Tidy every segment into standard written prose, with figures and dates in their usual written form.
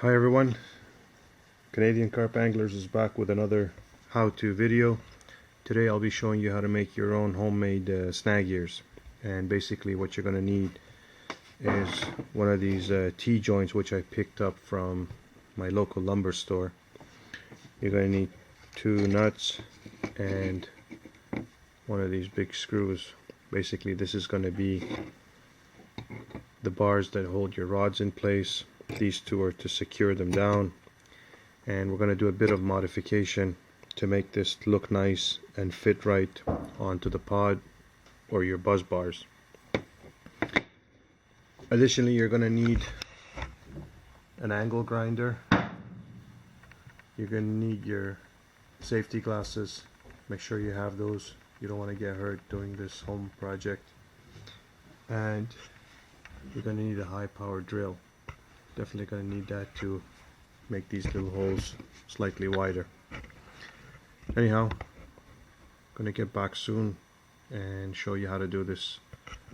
Hi everyone, Canadian Carp Anglers is back with another how-to video. Today I'll be showing you how to make your own homemade snag ears. And basically what you're going to need is one of these T-joints which I picked up from my local lumber store. You're going to need 2 nuts and one of these big screws. Basically this is going to be the bars that hold your rods in place. These 2 are to secure them down, and we're going to do a bit of modification to make this look nice and fit right onto the pod or your buzz bars. Additionally, you're going to need an angle grinder. You're going to need your safety glasses. Make sure you have those. You don't want to get hurt doing this home project. And you're going to need a high power drill. Definitely going to need that to make these little holes slightly wider. Anyhow, going to get back soon and show you how to do this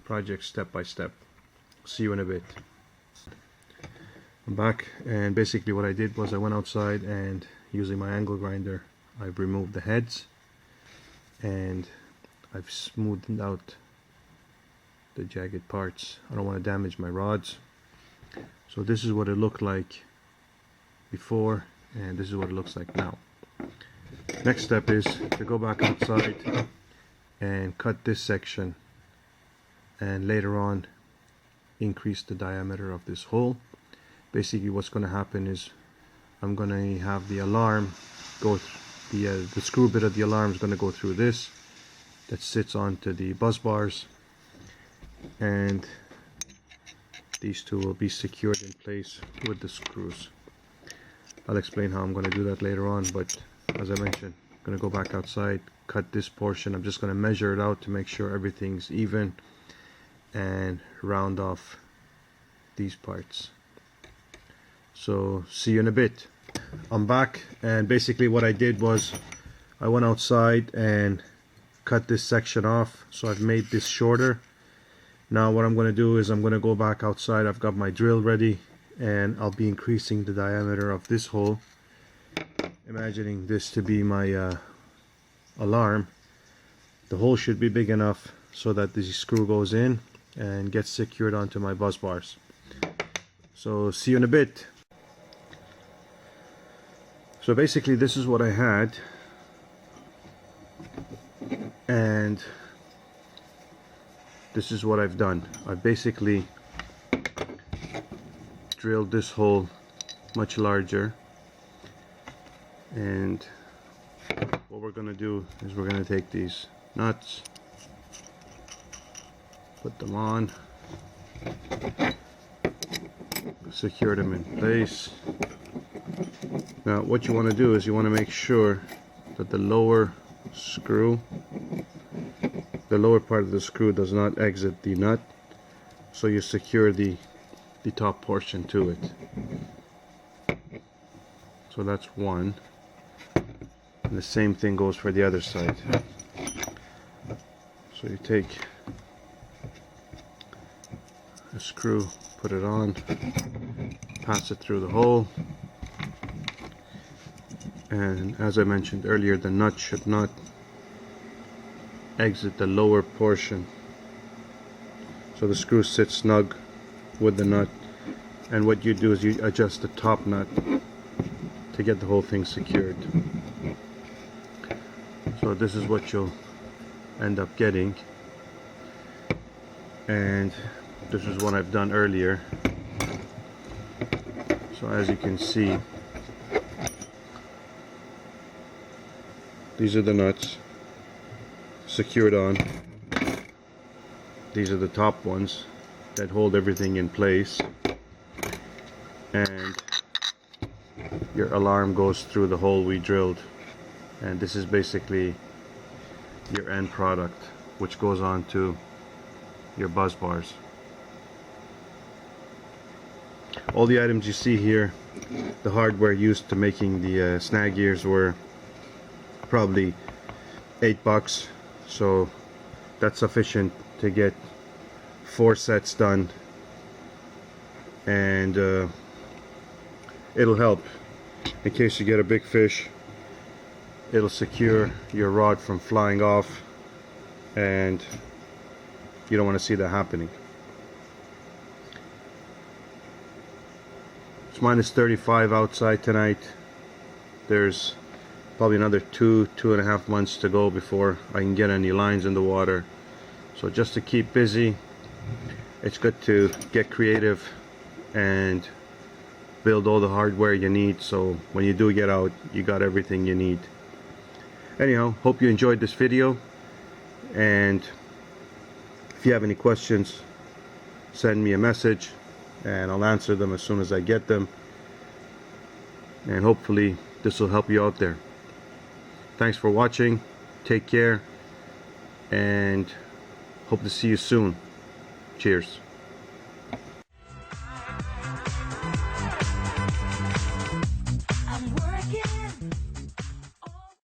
project step by step. See you in a bit. I'm back, and basically what I did was I went outside and using my angle grinder I've removed the heads and I've smoothed out the jagged parts. I don't want to damage my rods. So this is what it looked like before, and this is what it looks like now. Next step is to go back outside and cut this section, and later on increase the diameter of this hole. Basically what's going to happen is I'm going to have the alarm go the screw bit of the alarm is going to go through this that sits onto the buzz bars, and these 2 will be secured in place with the screws. I'll explain how I'm going to do that later on, but as I mentioned, I'm going to go back outside, cut this portion. I'm just going to measure it out to make sure everything's even and round off these parts. So see you in a bit. I'm back, and basically what I did was I went outside and cut this section off, so I've made this shorter. Now what I'm going to do is I'm going to go back outside. I've got my drill ready and I'll be increasing the diameter of this hole, imagining this to be my alarm. The hole should be big enough so that the screw goes in and gets secured onto my buzz bars. So see you in a bit. So basically this is what I had, and this is what I've done. I've basically drilled this hole much larger, and what we're going to do is we're going to take these nuts, put them on, secure them in place. Now what you want to do is you want to make sure that the lower part of the screw does not exit the nut, so you secure the top portion to it. So that's one, and the same thing goes for the other side. So you take a screw, put it on, pass it through the hole, and as I mentioned earlier, the nut should not exit the lower portion, so the screw sits snug with the nut, and what you do is you adjust the top nut to get the whole thing secured. So this is what you'll end up getting, and this is what I've done earlier. So as you can see, these are the nuts secured on. These are the top ones that hold everything in place, and your alarm goes through the hole we drilled, and this is basically your end product, which goes on to your buzz bars. All the items you see here, the hardware used to making the snag ears, were probably $8, so that's sufficient to get 4 sets done, and it'll help in case you get a big fish. It'll secure your rod from flying off, and you don't want to see that happening. It's minus 35 outside tonight. There's probably another 2.5 months to go before I can get any lines in the water. So just to keep busy, it's good to get creative and build all the hardware you need, so when you do get out, you got everything you need. Anyhow, hope you enjoyed this video, and if you have any questions, send me a message and I'll answer them as soon as I get them, and hopefully this will help you out there. Thanks for watching, take care, and hope to see you soon. Cheers.